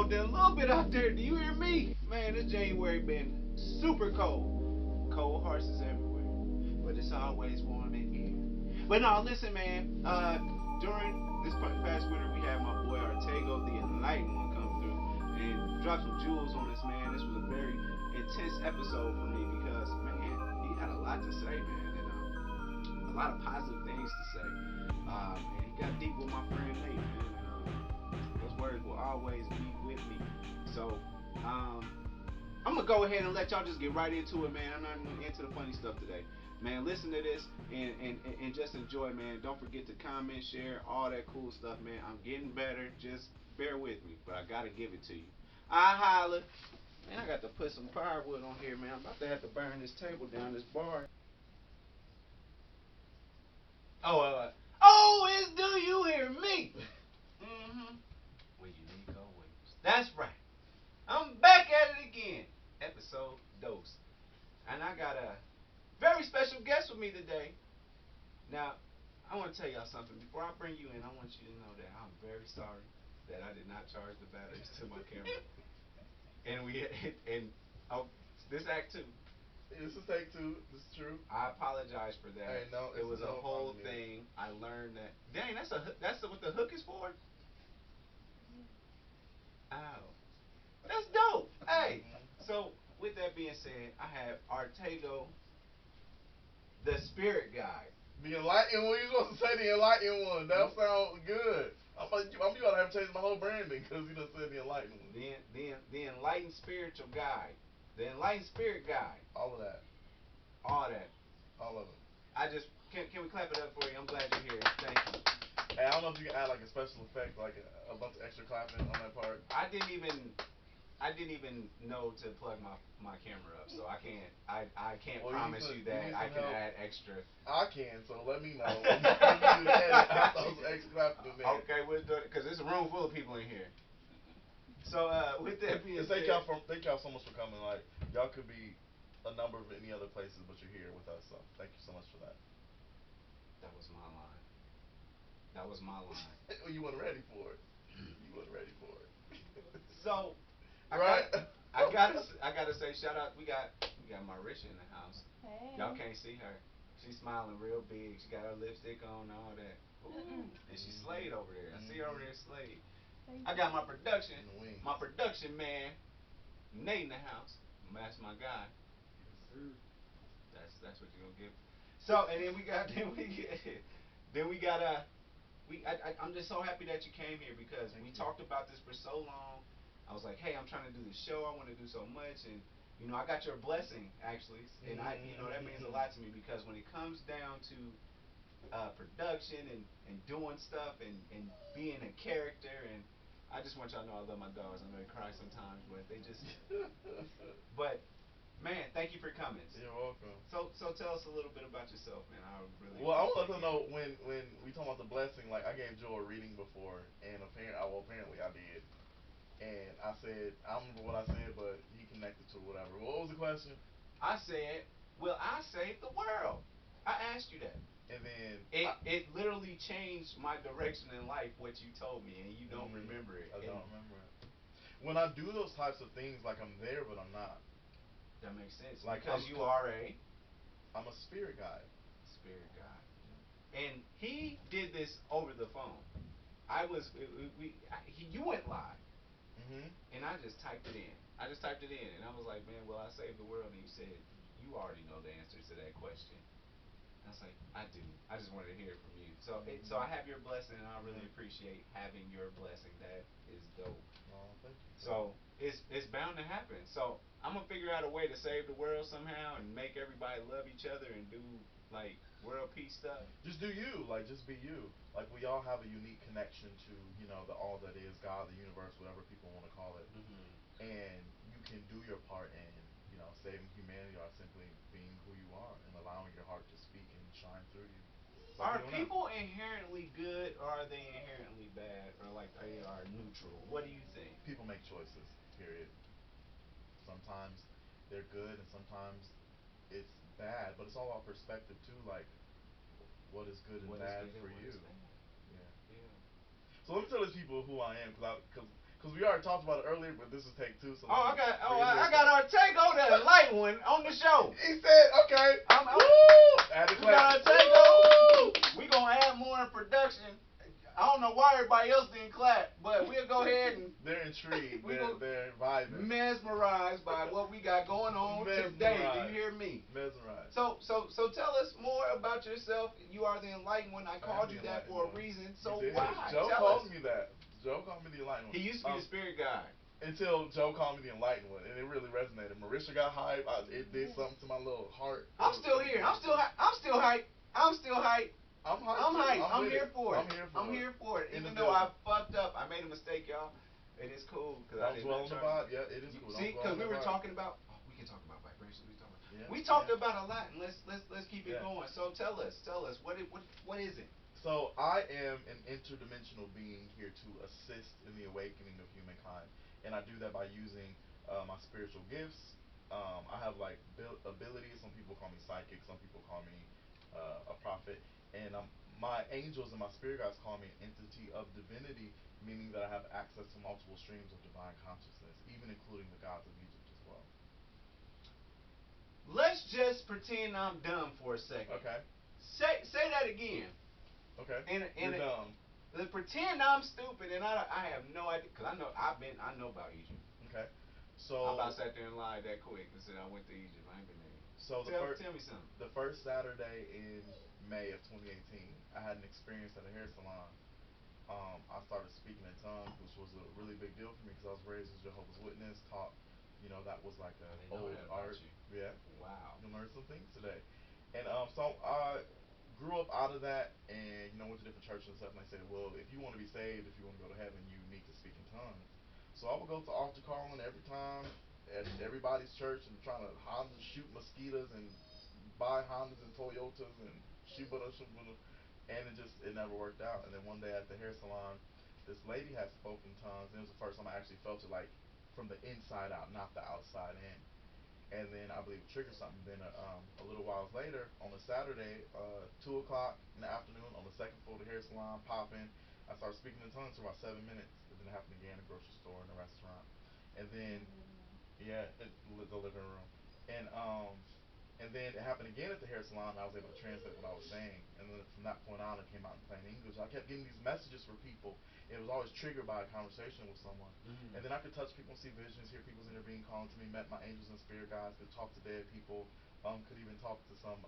cold than a little bit out there. Do you hear me? Man, this January been super cold. Cold horses everywhere. But it's always warm in here. But no, listen, man. During this past winter, we had my boy Arttacgo, the Enlightened one, come through and drop some jewels on us, man. This was a very intense episode for me because, man, he had a lot to say, man, and a lot of positive things to say. And he got deep with my friend Nate, man. And those words will always be with me. So, I'm gonna go ahead and let y'all just get right into it, man. I'm not into the funny stuff today. Man, listen to this and just enjoy, man. Don't forget to comment, share, all that cool stuff, man. I'm getting better. Just bear with me, but I gotta give it to you. I holla. Man, I got to put some firewood on here, man. I'm about to have to burn this table down, this bar. Oh, it's Do You Hear Me? Mm-hmm. With Unico Williams. That's right. I'm back at it again. Episode dose. And I got a very special guest with me today. Now, I want to tell y'all something. Before I bring you in, I want you to know that I'm very sorry that I did not charge the batteries to my camera. And oh, this act two. This is take two. This is true. I apologize for that. Hey, no, it was a no whole thing. I learned that. Dang, that's what the hook is for. Oh, that's dope. Hey, so with that being said, I have Arttacgo, the spirit guide. The enlightened one. You supposed to say the enlightened one. That sounds good. I'm you gotta have to change my whole branding because you done said the enlightened one. The enlightened spiritual guide. The enlightened spirit guide. All of that. All that. All of it. I just can we clap it up for you? I'm glad you're here. Thank you. Hey, I don't know if you can add like a special effect, like a bunch of extra clapping on that part. I didn't even know to plug my camera up, so I can't promise you that I can add extra. I can, so let me know. You edit those extra clapping in there. Okay, we'll do it because there's a room full of people in here. So with that being said, thank y'all so much for coming. Like y'all could be a number of any other places, but you're here with us, so thank you so much for that. That was my line. That was my line. You weren't ready for it. You weren't ready for it. So, right? I gotta say, shout out. We got Marisha in the house. Hey. Y'all can't see her. She's smiling real big. She got her lipstick on, all that. Ooh. And she slayed over there. I see her over there slayed. I got my production man, Nate in the house. That's my guy. That's what you're gonna give. So and then we got I'm just so happy that you came here because we talked about this for so long. I was like, hey, I'm trying to do this show. I want to do so much, and I got your blessing actually, and that means a lot to me because when it comes down to production and doing stuff and being a character, and I just want y'all to know I love my dogs. I know they cry sometimes, but they just but man, thank you for coming. You're welcome. So tell us a little bit about yourself, man. I really Well, I want to know when we talk about the blessing. Like I gave Joe a reading before, and apparently I did, and I said I don't remember what I said, but he connected to whatever. What was the question? I said, "Will I save the world?" I asked you that, and then it literally changed my direction in life. What you told me, and you don't remember it. I don't remember it. When I do those types of things, like I'm there, but I'm not. That makes sense. Like because you are I'm a spirit guide. Spirit guide. And he did this over the phone. You went live. And I just typed it in. And I was like, man, will I save the world? And you said, you already know the answer to that question. And I was like, I do. I just wanted to hear it from you. So I have your blessing, and I really appreciate having your blessing. That is dope. Oh, thank you. So it's bound to happen. So I'm gonna figure out a way to save the world somehow and make everybody love each other and do like world peace stuff. Just do you, like just be you. Like we all have a unique connection to the all that is God, the universe, whatever people want to call it. And you can do your part in saving humanity or simply being who you are and allowing your heart to speak and shine through you. Are people inherently good, or are they inherently bad, or like they are neutral? What do you think? People make choices. Period. Sometimes they're good, and sometimes it's bad. But it's all about perspective too. Like, what is good and bad for you? Yeah. Yeah. So let me tell these people who I am, because because we already talked about it earlier, but this is take two. So I got Arttacgo, the Enlightened one, on the show. He said, okay. Woo! Add the We got Arttacgo. We gonna add more in production. I don't know why everybody else didn't clap, but we'll go ahead and. They're intrigued. They're vibing. Mesmerized by what we got going on today. Do you hear me? Mesmerized. So tell us more about yourself. You are the Enlightened one. I called you that for a reason. So why? Joe called me that. Joe called me the Enlightened one. He used to be the spirit guide. Until Joe called me the Enlightened one, and it really resonated. Marisha got hype. It did something to my little heart. I'm still here. I'm still hype. I'm still hype. I'm hyped. I'm here for it. I'm here for it. Even though I fucked up, I made a mistake, y'all. It is cool because I didn't. Dwell on the vibe. Yeah, it is cool. See, because we were talking about. Oh, we can talk about vibration. Yeah, we talked about a lot, and let's keep it going. So tell us what is it? So I am an interdimensional being here to assist in the awakening of humankind, and I do that by using my spiritual gifts. I have like abilities. Some people call me psychic. Some people call me a prophet. And my angels and my spirit guides call me an entity of divinity, meaning that I have access to multiple streams of divine consciousness, even including the gods of Egypt as well. Let's just pretend I'm dumb for a second. Okay. Say that again. Okay. You're dumb. Pretend I'm stupid and I have no idea, because I know about Egypt. Okay. So I'm about to sit there and lie that quick and say I went to Egypt. I ain't been there. So tell me something. The first Saturday in May of 2018, I had an experience at a hair salon. I started speaking in tongues, which was a really big deal for me because I was raised as Jehovah's Witness, taught, that was like a old art. Yeah. Wow. You'll learn some things today. And so I grew up out of that and, went to different churches and stuff, and they said, well, if you want to be saved, if you want to go to heaven, you need to speak in tongues. So I would go to altar calling every time at everybody's church and trying to shoot mosquitoes and buy Hondas and Toyotas and Shibata, and it never worked out. And then one day at the hair salon, this lady had spoken tongues, and it was the first time I actually felt it like from the inside out, not the outside in. And then I believe it triggered something. Then a little while later, on a Saturday, 2 o'clock in the afternoon, on the second floor of the hair salon, popping, I started speaking in tongues for about 7 minutes. And then it happened again in a grocery store and a restaurant. And then, yeah, the living room. And then it happened again at the hair salon, and I was able to translate what I was saying. And then from that point on, it came out in plain English. I kept getting these messages for people. It was always triggered by a conversation with someone. And then I could touch people, see visions, hear people's inner being calling to me, met my angels and spirit guides, could talk to dead people, could even talk to some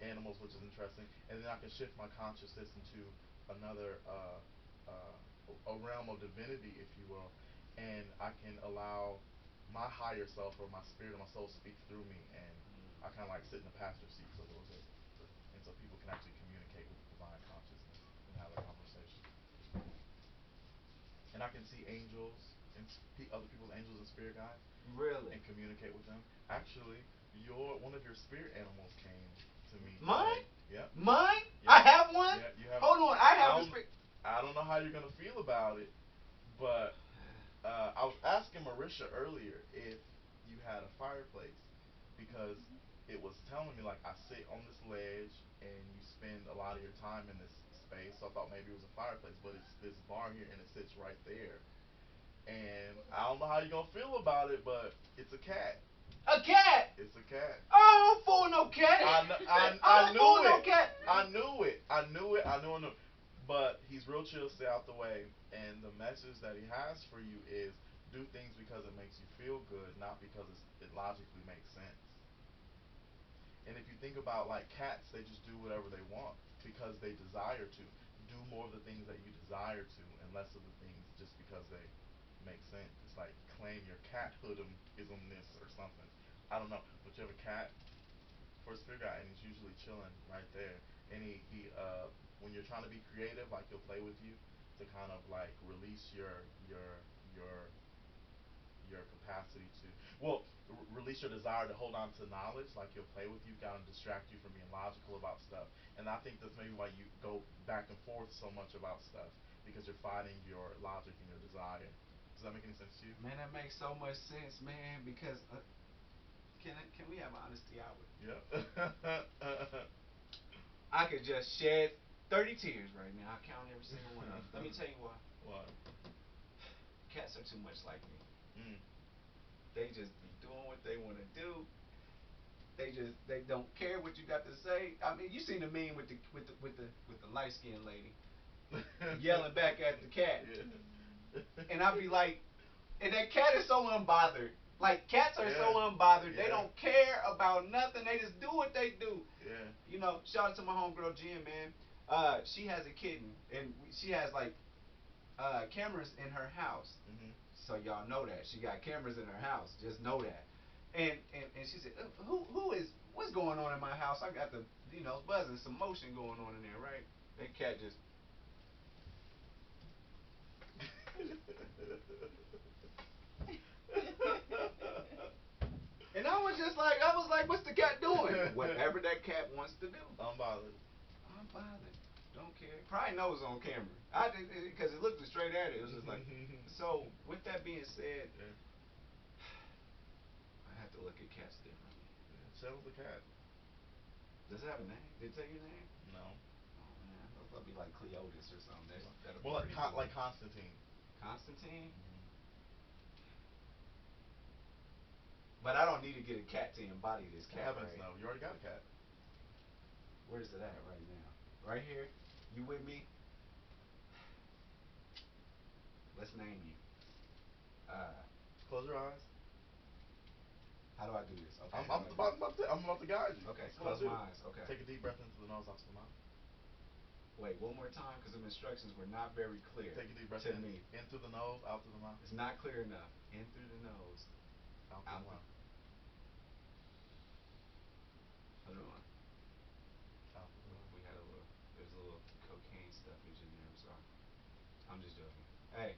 animals, which is interesting. And then I could shift my consciousness into another a realm of divinity, if you will. And I can allow my higher self or my spirit or my soul speak through me, and I kind of like sit in the passenger seat for a little bit, and so people can actually communicate with divine consciousness and have a conversation. And I can see angels and other people's angels and spirit guides. Really? And communicate with them. Actually, one of your spirit animals came to me. Mine? Yeah. Mine? Yeah. I have one? Yeah, you have. Hold on, I have a spirit. I don't know how you're gonna feel about it, but I was asking Marisha earlier if you had a fireplace because it was telling me like I sit on this ledge and you spend a lot of your time in this space. So I thought maybe it was a fireplace, but it's this bar here and it sits right there. And I don't know how you're gonna feel about it, but it's a cat. A cat? It's a cat. Oh, I don't fool no cat. I knew it. No cat. I knew it. But he's real chill, stay out the way. And the message that he has for you is do things because it makes you feel good, not because it logically makes sense. And if you think about like cats, they just do whatever they want because they desire to. Do more of the things that you desire to and less of the things just because they make sense. It's like claim your cathoodismness or something. I don't know. But you have a cat for a spirit guide and he's usually chilling right there. And he when you're trying to be creative, like he'll play with you to kind of like release your your capacity to release your desire to hold on to knowledge, like he'll play with you, kind of distract you from being logical about stuff. And I think that's maybe why you go back and forth so much about stuff, because you're fighting your logic and your desire. Does that make any sense to you? Man, that makes so much sense, man, because can we have an honesty hour? Yeah. I could just shed 30 tears right now. I count every single one of them. Let me tell you why. Why? Cats are too much like me. Mm. They just be doing what they want to do. They don't care what you got to say. I mean, you seen the meme with the light skinned lady yelling back at the cat, Yeah. and I'd be like, and that cat is so unbothered. Like cats are so Yeah. unbothered. They Yeah. don't care about nothing. They just do what they do. Yeah. You know, shout out to my homegirl Jen, man. She has a kitten, and she has like cameras in her house. Mhm. So y'all know that she got cameras in her house. Just know that. And she said, who is what's going on in my house? I got the buzzing, some motion going on in there, right? That cat just. And I was like, what's the cat doing? Whatever that cat wants to do. Unbothered. I'm bothered. Don't care. Probably knows on camera. I did because it looked straight at it. It was just like. So with that being said, Yeah. I have to look at cats differently. Yeah. Settle the cat. Does it have a name? Did it tell you a name? No. Oh man, that'll be like Cleotis or something. That'll be More like pretty cool. like Constantine. Constantine. Mhm. But I don't need to get a cat to embody this cat, Heavens right? no. You already got a cat. Where's it at right now? Right here. You with me? Let's name you. Uh, Close your eyes. how do I do this? Okay, I'm, how I'm do I do about, this? I'm about to guide you. Okay, That's what I close do. my eyes. Okay. Take a deep breath into the nose, out to the mouth. Wait, one more time, because the instructions were not very clear Take a deep breath to me. in through the nose, out through the mouth. It's not clear enough. In through the nose, Out through out the the. mouth. Hold on. Out through the mouth. We had a little. There's a little cocaine stuffage in there. I'm sorry. I'm just joking. Hey,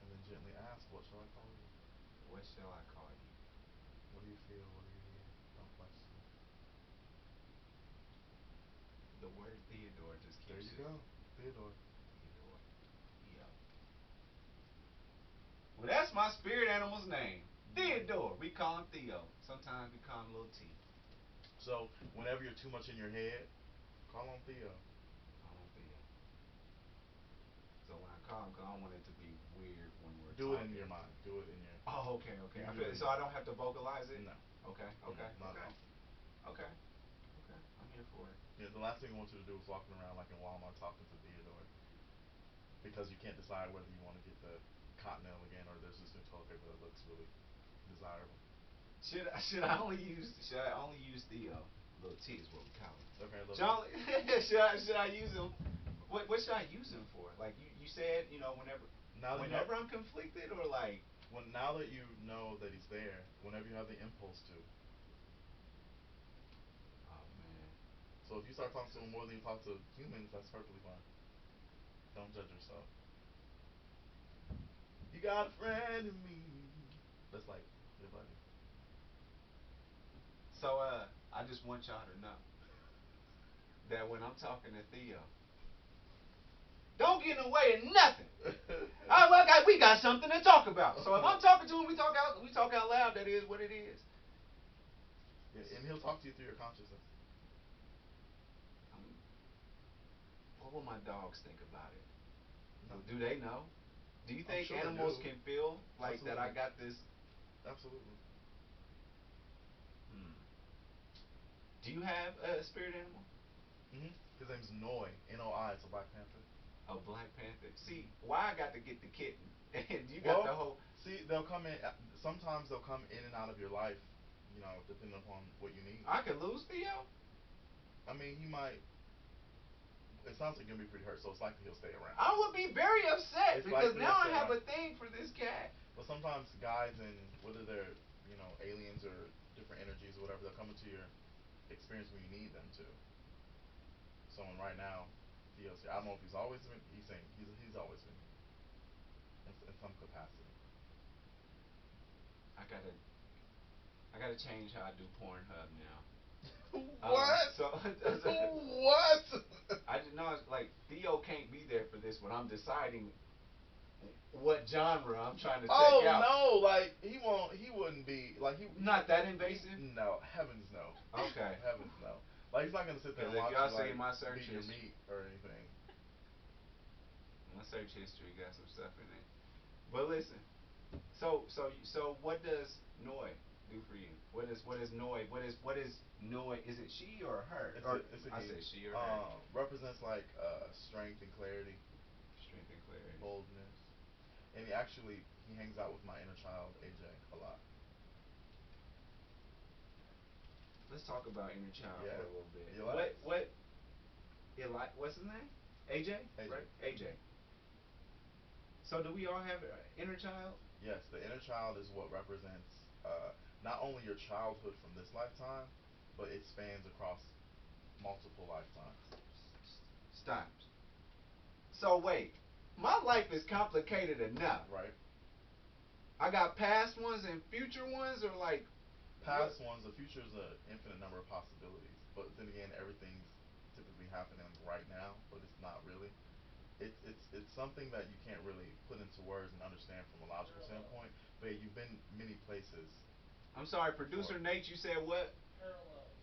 And then gently ask, what shall I call you? what shall I call you? What do you feel? What do you hear? Don't question. The word Theodore just There keeps you it. go. Theodore. Theodore. Theo. Well, that's my spirit animal's name. Theodore. We call him Theo. Sometimes we call him Little T. So, whenever you're too much in your head, call on Theo. Call him Theo. So when I call him, cause I don't want it to be weird when we're Do it talking. in your mind. Do it in your. Oh, okay, okay. You I do feel it in so your I mind. don't have to vocalize it. No. Okay, okay, Not okay, at all. okay, okay. I'm here for it. Yeah, the last thing I want you to do is walking around like in Walmart talking to Theodore. Because you can't decide whether you want to get the cottonelle again or there's this new toilet paper that looks really desirable. Should I only use Theo? Little T is what we call him. Okay, look. Should I use him? What should I use him for? Like you said, Now that you know, whenever I'm conflicted or like. now that you know that he's there, whenever you have the impulse to. Oh man. So if you start talking to him more than you talk to humans, that's perfectly fine. Don't judge yourself. You got a friend in me. That's like your buddy. So I just want y'all to know that when I'm talking to Theo, don't get in the way of nothing. We got something to talk about. So if I'm talking to him, we talk out loud. That is what it is. Yeah, and he'll talk to you through your consciousness. What will my dogs think about it? No. Do they know? Do you I'm think sure they animals do. can feel like that? I Absolutely. got this. Absolutely. Hmm. Do you have a spirit animal? His name's Noi. Noi. It's a Black Panther. A Black Panther. See, why I got to get the kitten, and you got Well, the whole. see, they'll come in. Sometimes they'll come in and out of your life. You know, depending upon what you need. I could lose Theo. I mean, he might. It sounds like you're gonna be pretty hurt, so it's likely he'll stay around. I would be very upset It's because likely now he'll I stay have around. a thing for this cat. But sometimes guides and whether they're aliens or different energies or whatever, they'll come into your experience when you need them to. So and right now, Theo's here. I don't know if he's always been. He's saying he's always been here in some capacity. I gotta I gotta change how I do Pornhub now. What? So What? I just know it's like Theo can't be there for this when I'm deciding what genre I'm trying to check out. Oh no! Like he won't. He wouldn't be like he. Not that invasive. No, heavens no. Okay. Heavens no. Like he's not gonna sit there and Because if watch y'all you see like my search beat your history, meat or anything. My search history got some stuff in it. But listen, so what does Noi do for you? What is Noi? What is Noi? Is it she or her? Or It's a I he. said she or her. Represents like strength and clarity, Strength and clarity. boldness, and he hangs out with my inner child AJ a lot. Let's talk about inner child Yeah, for a little bit. you What's his name? AJ, AJ. right? AJ. So do we all have an inner child? Yes, the inner child is what represents not only your childhood from this lifetime, but it spans across multiple lifetimes. Stop. So wait, my life is complicated enough. Right. I got past ones and future ones, or like what? Past ones, the future is an infinite number of possibilities. But then again, everything's typically happening right now, but it's not really. It's something that you can't really put into words and understand from a logical standpoint. But you've been many places I'm sorry, before. producer Nate. You said what? Parallels.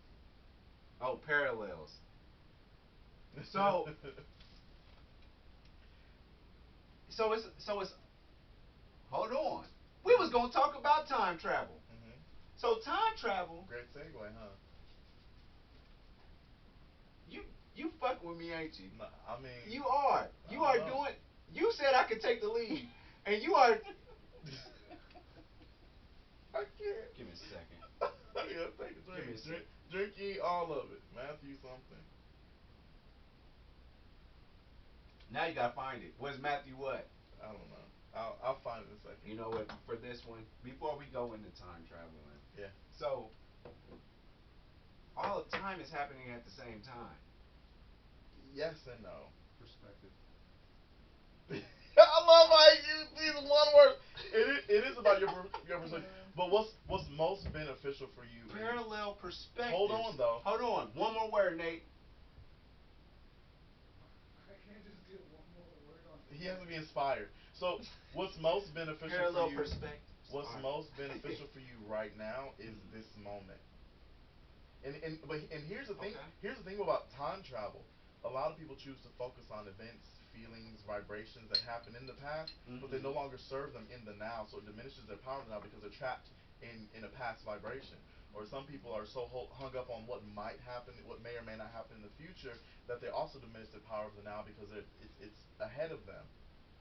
Oh, parallels. So, so it's. Hold on. We was gonna talk about time travel. Mhm. So time travel. Great segue, huh? You you fucking with me, ain't you? No, I mean, You are. I You don't are know. doing. You said I could take the lead, and you are. I can't. Give me a second. Yeah, take a Give me drink. a second. Drink, eat all of it. Matthew something. Now you gotta find it. Where's Matthew? What? I don't know. I'll find it in a second. You know what? For this one, before we go into time traveling, Yeah. so all the time is happening at the same time. Yes and no. Perspective. I love how you these one words. It is about your perspective. But what's most beneficial for you? Parallel perspectives. Hold on though. Hold on. One more word, Nate. I can't just get one more word on He has to be inspired. So what's most beneficial for Parallel you? perspectives. What's All right. most beneficial for you right now is this moment. And here's the thing. Okay. Here's the thing about time travel. A lot of people choose to focus on events, feelings, vibrations that happened in the past, but they no longer serve them in the now. So it diminishes their power now because they're trapped in a past vibration. Or some people are so hung up on what might happen, what may or may not happen in the future, that they also diminish the power of the now because it's ahead of them.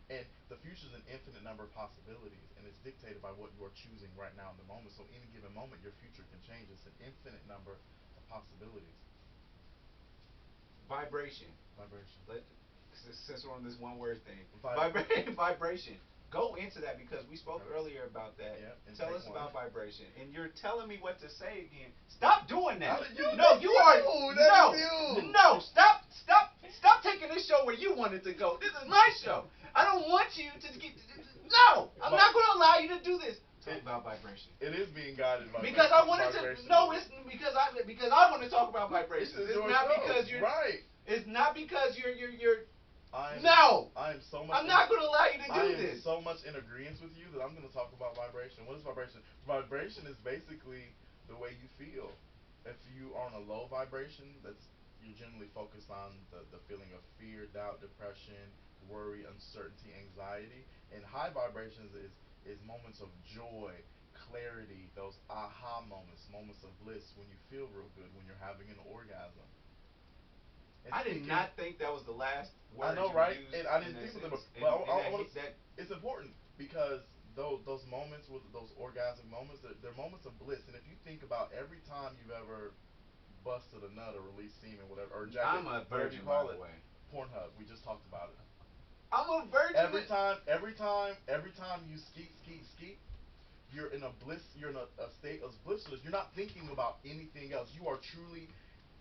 And the future is an infinite number of possibilities, and it's dictated by what you're choosing right now in the moment. So any given moment, your future can change. It's an infinite number of possibilities. Vibration. Vibration. Since we're on this one word thing, Vib- vibration. Go into that because we spoke earlier about that. Yeah, and Tell take us one. about vibration, and you're telling me what to say again. Stop doing that. No, You are that's no, you. no. Stop taking this show where you want it to go. This is my show. I don't want you to get. No, I'm not going to allow you to do this. Talk about vibration. It is being guided by Because I wanted to. vibration. No, it's because I want to talk about vibrations. This is It's your not show. because you're. Right. It's not because you're. No. I'm not going to allow you to do this. So much in agreement with you that I'm going to talk about vibration. What is vibration? Vibration is basically the way you feel. If you are on a low vibration, you're generally focused on the feeling of fear, doubt, depression, worry, uncertainty, anxiety. And high vibrations is moments of joy, clarity, those aha moments, moments of bliss when you feel real good, when you're having an orgasm. And I did not think that was the last word I know, you right? used And I in didn't that think of them, sentence. but That it's important because those moments with those orgasmic moments, they're moments of bliss. And if you think about every time you've ever busted a nut or released semen, whatever, or I'm ejaculate, a whatever you virgin, by call the it, way. Pornhub, we just talked about it. I'm a virgin. Every time you skeet, you're in a bliss. You're in a state of blissfulness. You're not thinking about anything else. You are truly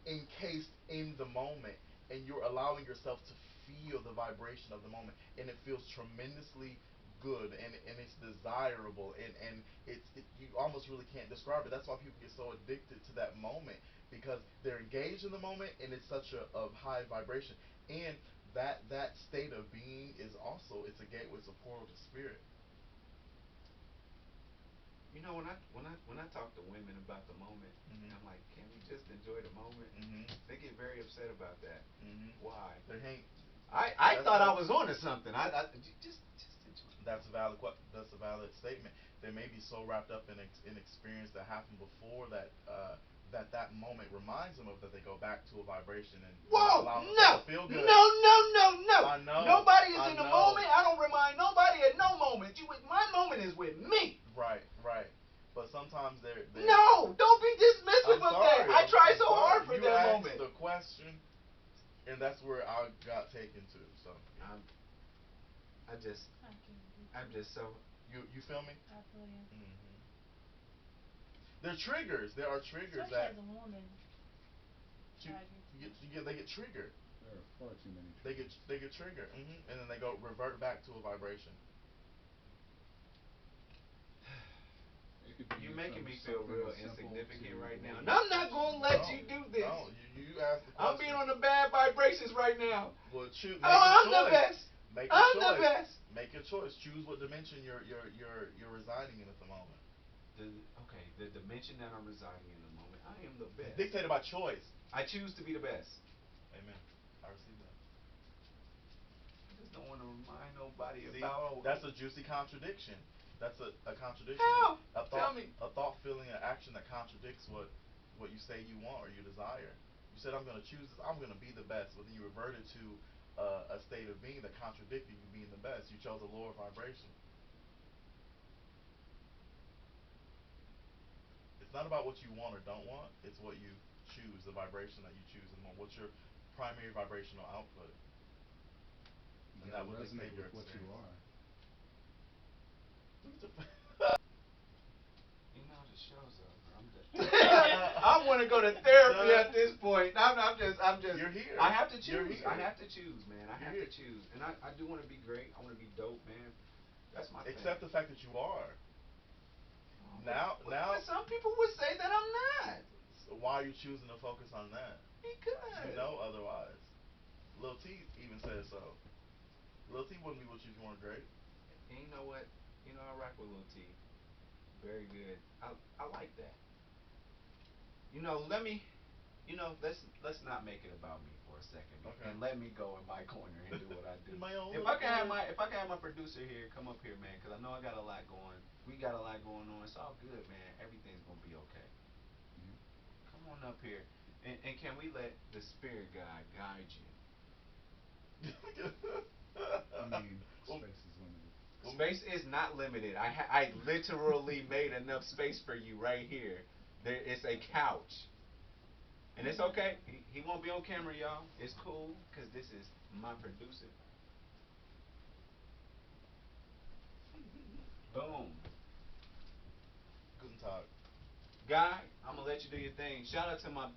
encased in the moment, and you're allowing yourself to feel the vibration of the moment, and it feels tremendously good, and it's desirable, and you almost really can't describe it. That's why people get so addicted to that moment because they're engaged in the moment, and it's such a high vibration, and that state of being is also it's a gateway, it's a portal to spirit. You know when I talk to women about the moment, Mhm. I'm like, can we just enjoy the moment? Mhm. They get very upset about that. Mhm. Why? They're hang. I thought I was on to something. I just enjoy the That's a moment. valid. That's a valid statement. They may be so wrapped up in in experience that happened before that that moment reminds them of that they go back to a vibration and they're not Whoa! allowing No! themselves to feel good. No! No! No! No! I know. Nobody is I in the know. moment. I don't remind nobody at no moment. My moment is with me. Right. Right. But sometimes they're. No! Don't be dismissive I'm of that. sorry. I try I'm so sorry. hard for You that asked moment. the question, and that's where I got taken to. So yeah. I just, I can agree I'm to just that. so. You feel me? I feel you. Hmm. They're triggers. There are triggers Especially that as a woman. you, I agree to that. they get triggered. There are far too many They triggers. get triggered, and then they go revert back to a vibration. It could be You're from making me feel something real as simple to insignificant right the way now. And you I'm not approach going to something. let No, you do this. no. You asked the I'm question. being on the bad vibrations right now. Well, choose. Oh, Make a I'm the choice. best. Make a I'm the choice. best. Make a choice. Choose what dimension you're residing in at the moment. The, okay, the dimension that I'm residing in the moment, I am the It's best. dictated by choice. I choose to be the best. Amen. I receive that. I just don't want to remind nobody See, about. that's a juicy contradiction. That's a contradiction. How? A Tell thought, me. a thought, feeling, an action that contradicts what you say you want or you desire. You said I'm going to choose this. I'm going to be the best, but then you reverted to a state of being that contradicted you being the best. You chose a lower vibration. It's not about what you want or don't want. It's what you choose, the vibration that you choose, and what's your primary vibrational output, You and that gotta will resonate dictate your with what you experience. are. Look at the. You know the show's over. I'm just. I want to go to therapy at this point. I'm just. You're here. I have to You're choose. here. I have to choose, man. I You're have here. to choose, and I do want to be great. I want to be dope, man. That's my thing. Accept the fact that you are. Oh, Now, but some people would say that I'm not. so why are you choosing to focus on that? Because. You know otherwise. Lil T even says so. Lil T wouldn't be with you if you weren't great. And you know what? You know I rock with Lil T. Very good. I like that. You know, let me. You know, let's not make it about me for a second, Okay. and let me go in my corner and do what I do. In my own If little I can have corner. my producer here, come up here, man, because I know I got a lot going. We got a lot going on. It's all good, man. Everything's gonna be okay. Mhm. Come on up here, and can we let the spirit guide you? I mean, Well, space is limited. Space is not limited. I literally made enough space for you right here. There is a couch. And it's okay. He won't be on camera, y'all. It's cool because this is my producer. Boom. Guten Tag. Guy, I'm gonna let you do your thing. Shout out to my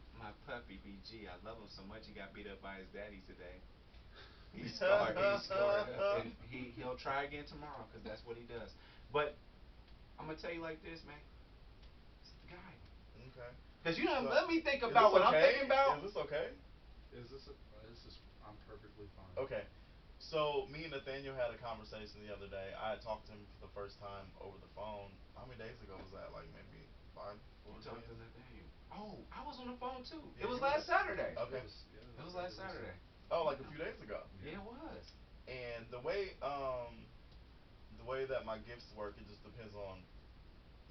puppy B.G. I love him so much. He got beat up by his daddy today. He scarred. He scarred up, and he'll try again tomorrow because that's what he does. But I'm gonna tell you like this, man. Guy, Okay. because you know, So, let me think is about this what I'm okay? thinking about. Is this okay? Is this? This is. I'm perfectly fine. Okay. So me and Nathaniel had a conversation the other day. I had talked to him for the first time over the phone. How many days ago was that? Like maybe five, You 4 days? talked to Nathaniel. Oh, I was on the phone too. It Yeah, was you were last there. Saturday. Okay. It was last Saturday. Oh, like a few days ago. Yeah, it was. And the way that my gifts work, it just depends on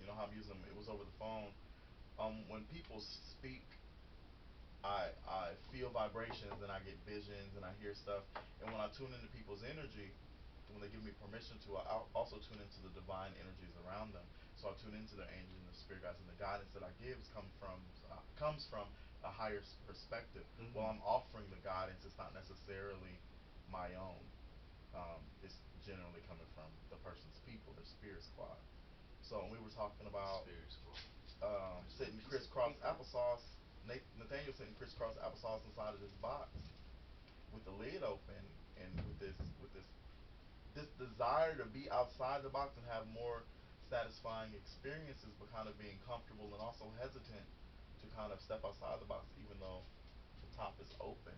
how I'm using them. It was over the phone. When people speak, I feel vibrations and I get visions and I hear stuff. And when I tune into people's energy, when they give me permission to, I also tune into the divine energies around them. So I tune into their angels and the spirit guides, and the guidance that I give comes from a higher perspective. Well, I'm offering the guidance. It's not necessarily my own. It's generally coming from the person's people, their spirit squad. So when we were talking about Spirit Squad. sitting crisscross applesauce, Nathaniel sitting crisscross applesauce inside of this box with the lid open, and with this desire to be outside the box and have more satisfying experiences, but kind of being comfortable and also hesitant to kind of step outside the box, even though the top is open.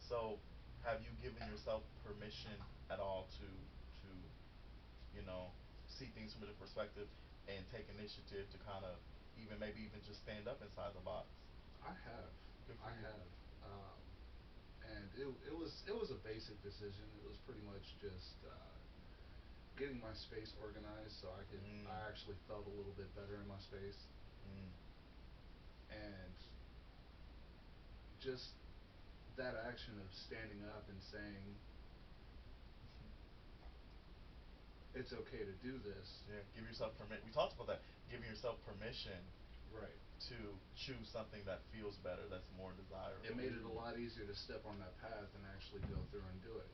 So, have you given yourself permission at all to see things from a different perspective and take initiative to kind of maybe even just stand up inside the box? I have. Good for I you. have. And it it was a basic decision. It was pretty much just getting my space organized so I actually felt a little bit better in my space, Mm. and just that action of standing up and saying it's okay to do this. Yeah, give yourself permit. We talked about that. Giving yourself permission Right. to choose something that feels better, that's more It desirable. made it a lot easier to step on that path and actually go through and do it,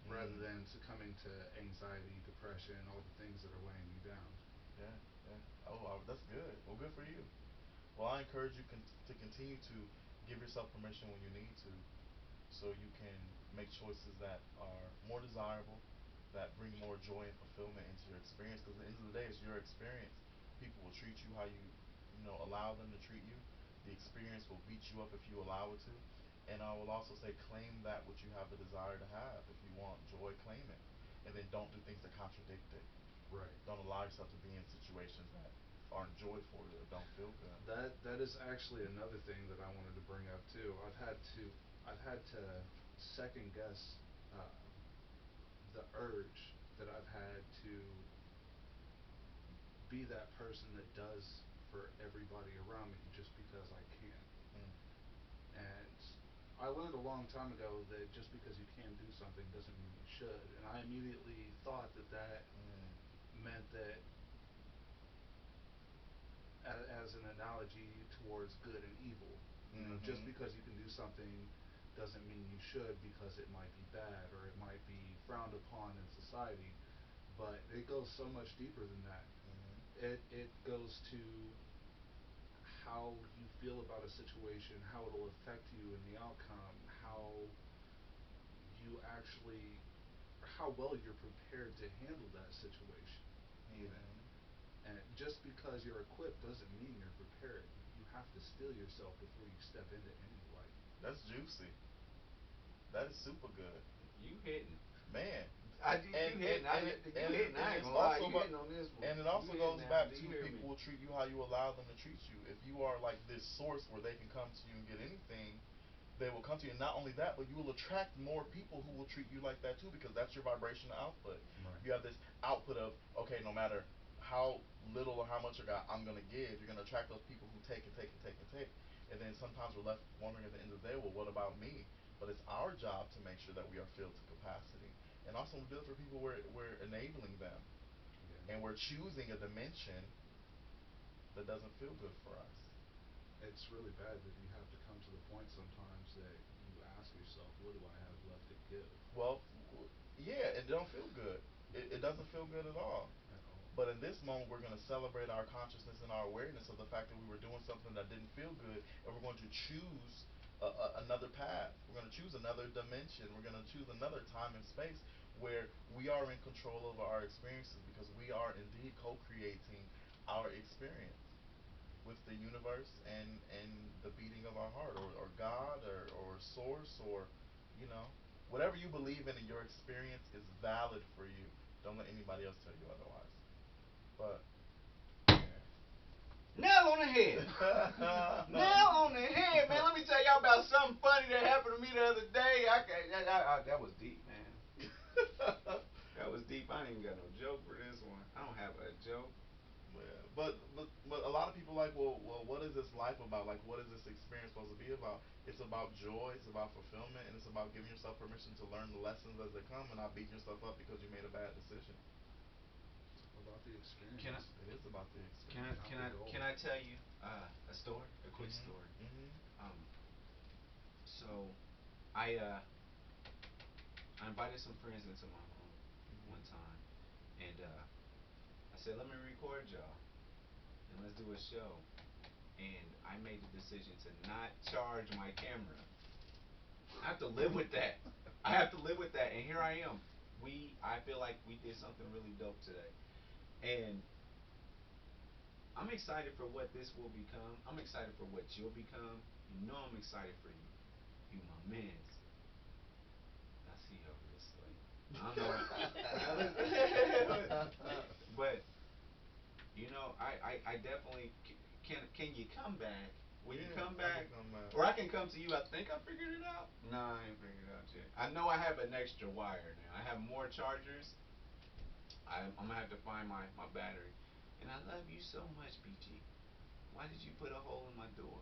rather Mm. than succumbing to anxiety, depression, all the things that are weighing you down. Yeah, yeah. Oh, that's good. Well, good for you. Well, I encourage you to continue to give yourself permission when you need to, so you can make choices that are more desirable, that bring more joy and fulfillment into your experience. Because at the end of the day, it's your experience. People will treat you how you allow them to treat you. The experience will beat you up if you allow it to. And I will also say, claim that which you have the desire to have. If you want joy, claim it, and then don't do things that contradict it. Right. Don't allow yourself to be in situations that aren't joyful or don't feel good. That is actually another thing that I wanted to bring up too. I've had to second guess uh, the urge that I've had to be that person that does for everybody around me just because I can. Mm. And I learned a long time ago that just because you can do something doesn't mean you should. And I immediately thought that that Mm. meant that, as an analogy towards good and evil. Just Mm-hmm. because you can do something doesn't mean you should, because it might be bad or it might be frowned upon in society. But it goes so much deeper than that. Mm-hmm. It goes to how you feel about a situation, how it'll affect you in the outcome, how you actually, how well you're prepared to handle that situation, even. Mm-hmm. And just because you're equipped doesn't mean you're prepared. You have to steel yourself before you step into any light. That's juicy. That is super good, You hitting. man. You hitting. You hitting. I And ain't it's gonna lie. also You about, hitting on this one. and it You also hitting goes now. back Do to you hear me? people will treat you how you allow them to treat you. If you are like this source where they can come to you and get anything, they will come to you. And not only that, but you will attract more people who will treat you like that too, because that's your vibrational output. Right. You have this output of, okay, no matter how little or how much I got, I'm gonna give. You're gonna attract those people who take and take and take and take. And then sometimes we're left wondering at the end of the day, well, what about me? But it's our job to make sure that we are filled to capacity. And also, we do it for people, we're enabling them. Yeah. And we're choosing a dimension that doesn't feel good for us. It's really bad that you have to come to the point sometimes that you ask yourself, what do I have left to give? Well, yeah, it don't feel good. It doesn't feel good at all. At all. But in this moment, we're going to celebrate our consciousness and our awareness of the fact that we were doing something that didn't feel good, and we're going to choose another path. We're going to choose another dimension. We're going to choose another time and space where we are in control of our experiences, because we are indeed co-creating our experience with the universe and the beating of our heart, or God, or source, or you know whatever you believe in, and your experience is valid for you. Don't let anybody else tell you otherwise. But Yeah. Nail on the head. Nail on the head, man. Let me tell y'all about something funny that happened to me the other day. That was deep, man. That was deep. I ain't even got no joke for this one. I don't have a joke. yeah, but a lot of people like, well, what is this life about? Like, what is this experience supposed to be about? It's about joy, it's about fulfillment, and it's about giving yourself permission to learn the lessons as they come, and not beating yourself up because you made a bad decision. About the Can I experience, It is about the can I experience. not can the I goal. can I tell you a story? A quick Mhm. story. Mhm. Um, so I I invited some friends into my home Mhm. one time, and I said, let me record y'all and let's do a show. And I made the decision to not charge my camera. I have to live with that. I have to live with that. And here I am. I feel like we did something really dope today. And I'm excited for what this will become. I'm excited for what you'll become. You know I'm excited for you. You my mans. I see you over this way. I don't know. Now but I definitely can you come back Will you Yeah, come I can back? come back. Or I can come to you. I think I figured it out. No, I ain't figured it out yet. I know I have an extra wire now. I have more chargers. I'm gonna have to find my battery. And I love you so much, BG. Why did you put a hole in my door?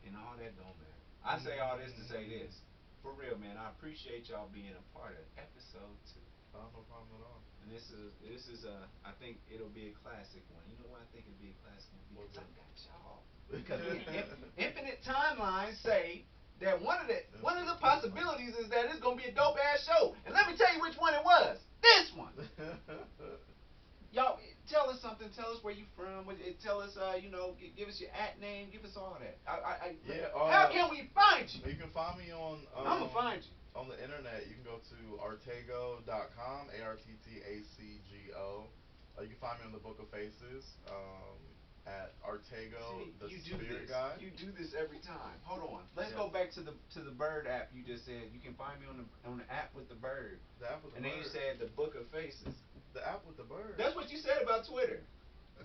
And all that don't matter. I say all this to say this. For real, man, I appreciate y'all being a part of episode 2. Oh, no problem at all. And this is a I think it'll be a classic one. You know why I think it'll be a classic one? Because I got y'all. Because infinite timelines say that one of the possibilities is that it's gonna be a dope ass show. And let me tell you which one it was. This one. Y'all tell us something. Tell us where you from. Tell us, give us your name. Give us all that. Yeah. How can we find you? You can find me on. I'm gonna find you on the internet. You can go to arttacgo.com. Arttacgo. You can find me on the Book of Faces. At Arttacgo, the you do Spirit this. Guide. You do this every time. Hold on. Let's go back to the bird app. You just said you can find me on the app with the bird. The app with the bird. And then you said the Book of Faces. The app with the bird. That's what you said about Twitter.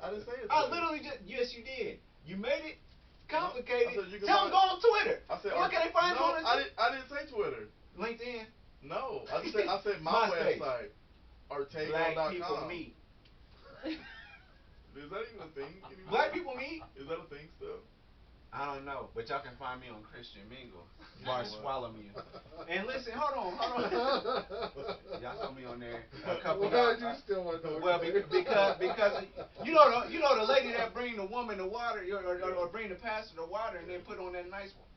I didn't say it. I literally just yes, you did. You made it complicated. No, Tell them go on Twitter. I said, where can they find you on I didn't say Twitter. LinkedIn. No, I said my website. Arttacgo.com. Black people meet. Is that even a thing anymore? Black people meet? Is that a thing still? I don't know, but y'all can find me on Christian Mingle. Bar Swallow me. And listen, hold on. Y'all saw me on there. A couple Why you still want to know? Well, because you know the lady that bring the woman the water or bring the pastor the water and then put on that nice one.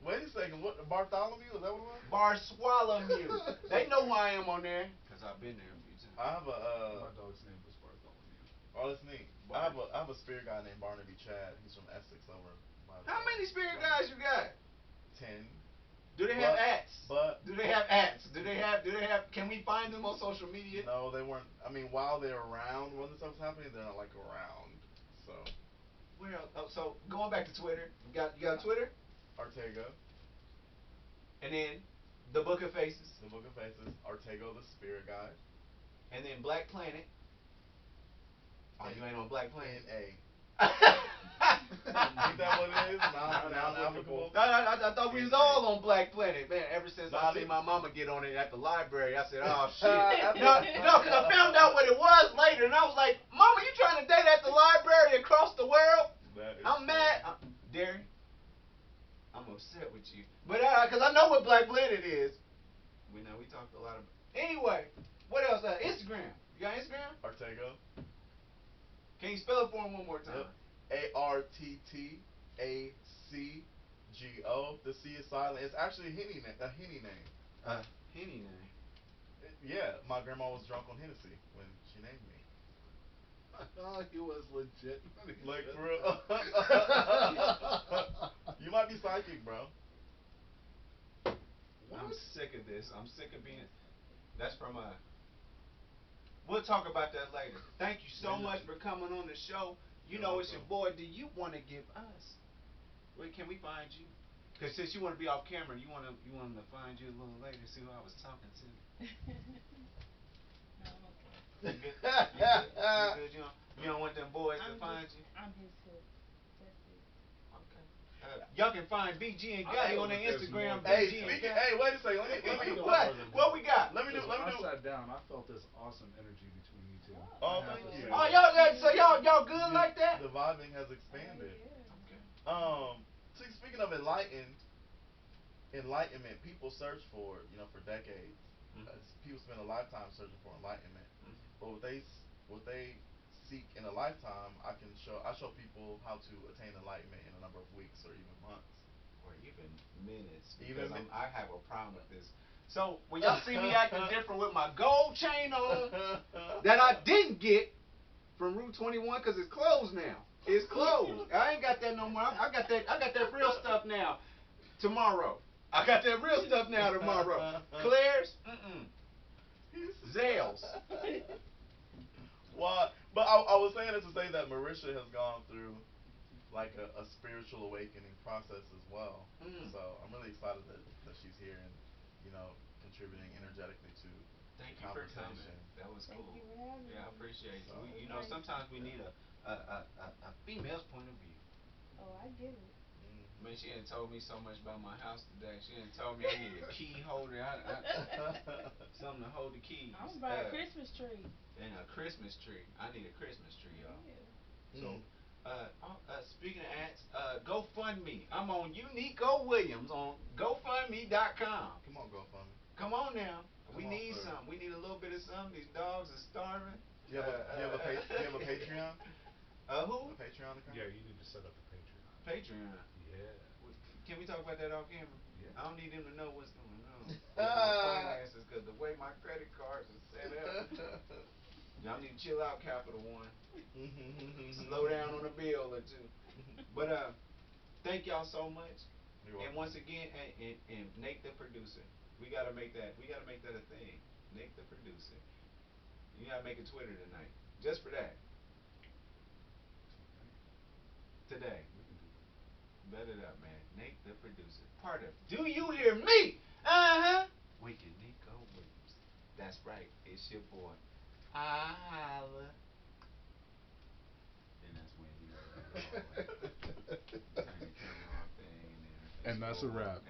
Wait a second, what Bartholomew? Is that what it was? Bartholomew. They know who I am on there because I've been there a few times. I have my dog's name was Bartholomew. Oh, that's neat. I have a spirit guy named Barnaby Chad. He's from Essex over. How many spirit guys you got? 10. Do they have ads? Do they have ads? Do they have? Can we find them on social media? No, they weren't. I mean, while they're around when this stuff's happening, they're not like around. So. Where else? Oh, so going back to Twitter, you got Twitter? Arttacgo. And then the Book of Faces. The Book of Faces. Arttacgo, the Spirit Guide. And then Black Planet. Oh, you ain't on Black Planet. N.A. Ain't that what it is? Non-applicable. I thought we was all on Black Planet, man. Ever since I seen my mama get on it at the library, I said, "Oh shit!" No, because I found out what it was later, and I was like, "Mama, you trying to date at the library across the world?" I'm mad, Derry. I'm upset with you, but because I know what Black Planet is. We talked a lot of. Anyway, what else? Instagram. You got Instagram? Arttacgo. Can you spell it for him one more time? Yep. Arttacgo. The C is silent. It's actually a Henny name. Henny name. Yeah, my grandma was drunk on Hennessy when she named me. Oh, he was legit. Like for real. You might be psychic, bro. I'm sick of this. I'm sick of being. That's from We'll talk about that later. Thank you so much for coming on the show. You know it's your boy. Do you want to give us? Where can we find you? Because since you want to be off camera, you want to find you a little later. See who I was talking to. No, I'm okay. You good? You good? You don't want them boys to find you. I'm just hooked. That's it. Okay. Y'all can find BG and Gotti on their Instagram. Hey, wait a second. Let me What we got? Let me do. I sat down. I felt this awesome energy between you two. Oh, thank you. Oh, y'all good like that? The vibing has expanded. Yeah. See, speaking of enlightenment, people search for for decades. People spend a lifetime searching for enlightenment, but what they seek in a lifetime, I show people how to attain enlightenment in a number of weeks or even months. Or even minutes. Even Because I have a problem with this. So when y'all see me acting different with my gold chain on that I didn't get from Route 21 because it's closed now. It's closed. I ain't got that no more. I got that real stuff now. Tomorrow. I got that real stuff now tomorrow. Claire's? Zales. Well, but I was saying this to say that Marisha has gone through like a spiritual awakening process as well. So I'm really excited that she's here and contributing energetically to Thank the you for conversation. coming. That was cool. Thank you for having me. Yeah, I appreciate it. So, Sometimes we need a a female's point of view. Oh, I get it. Man, she done told me so much about my house today. She done told me I need a key holder. Something to hold the keys. I'm gonna buy a Christmas tree. And a Christmas tree. I need a Christmas tree, y'all. Yeah. So, speaking of ads, GoFundMe. I'm on Unico Williams on GoFundMe.com. Come on, GoFundMe. Come on now. Come We on, need sir. some. We need a little bit of something. These dogs are starving. Do you have a Patreon? Who? A Patreon account? Yeah, you need to set up a Patreon. Patreon. Yeah. Can we talk about that off camera? Yeah. I don't need them to know what's going on with my finances because the way my credit cards are set up. Y'all need to chill out, Capital One. Slow down on a bill or two. But thank y'all so much. And once again, and Nate the producer, we gotta make that a thing. Nate the producer, you gotta make a Twitter tonight, just for that. Today, We can do that. bet it up, man. Nate the producer, part of Do You Hear Me? Wicked Nico Williams. That's right. It's your boy. I holla. And that's when you know. Turn the camera off thing, and then And that's a wrap.